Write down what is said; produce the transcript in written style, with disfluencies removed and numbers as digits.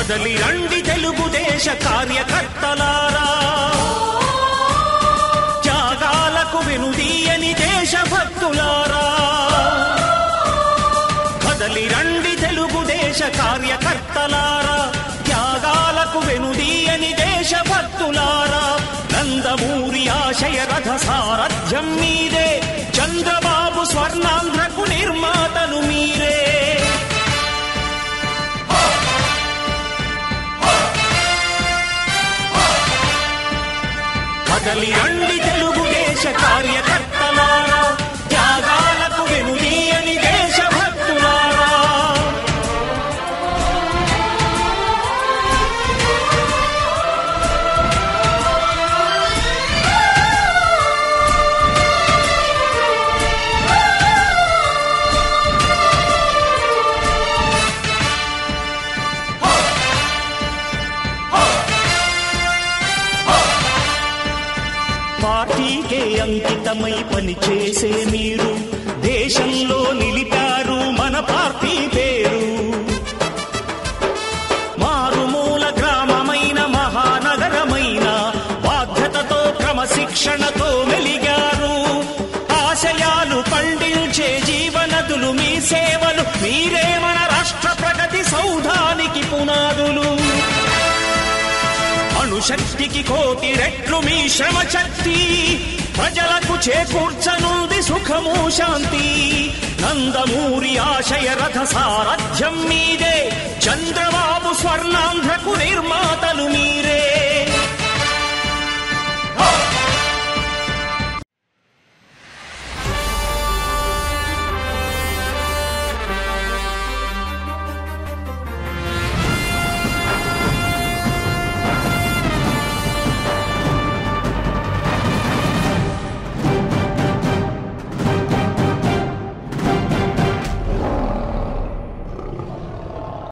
కదలి రండి తెలుగుదేశ కార్యకర్తలారా, త్యాగాలకు వెనుదీయని దేశభక్తులారా. కదలి రండి తెలుగుదేశ కార్యకర్తలారా, త్యాగాలకు వెనుదీయని దేశభక్తులారా. నందమూరి ఆశయ రథ సారథ్యం మీదే, చంద్రబాబు స్వర్ణాంధ్రకు నిర్మాతలు మీరే. కదలి రండి తెలుగుదేశ కార్యకర్తలారా, త్యాగాలకు వెనుదీయని దేశభక్తులారా. పార్టీకే అంకితమై పనిచేసే మీరు దేశంలో నిలిపారు మన పార్టీ పేరు. మారుమూల గ్రామమైన మహానగరమైన బాధ్యతతో క్రమశిక్షణతో మెలిగారు. ఆశయాలు పండించే జీవనదులు మీ సేవలు, మీరే మన రాష్ట్ర ప్రగతి సౌధానికి పునాదులు. అణుశక్తికి కోటి రెట్లు మీ శ్రమ శక్తి, ప్రజలకు చేకూర్చనుంది సుఖము శాంతి. నందమూరి ఆశయ రథ సారథ్యం మీదే, చంద్రబాబు స్వర్ణాంధ్రకు నిర్మాతలు మీరే.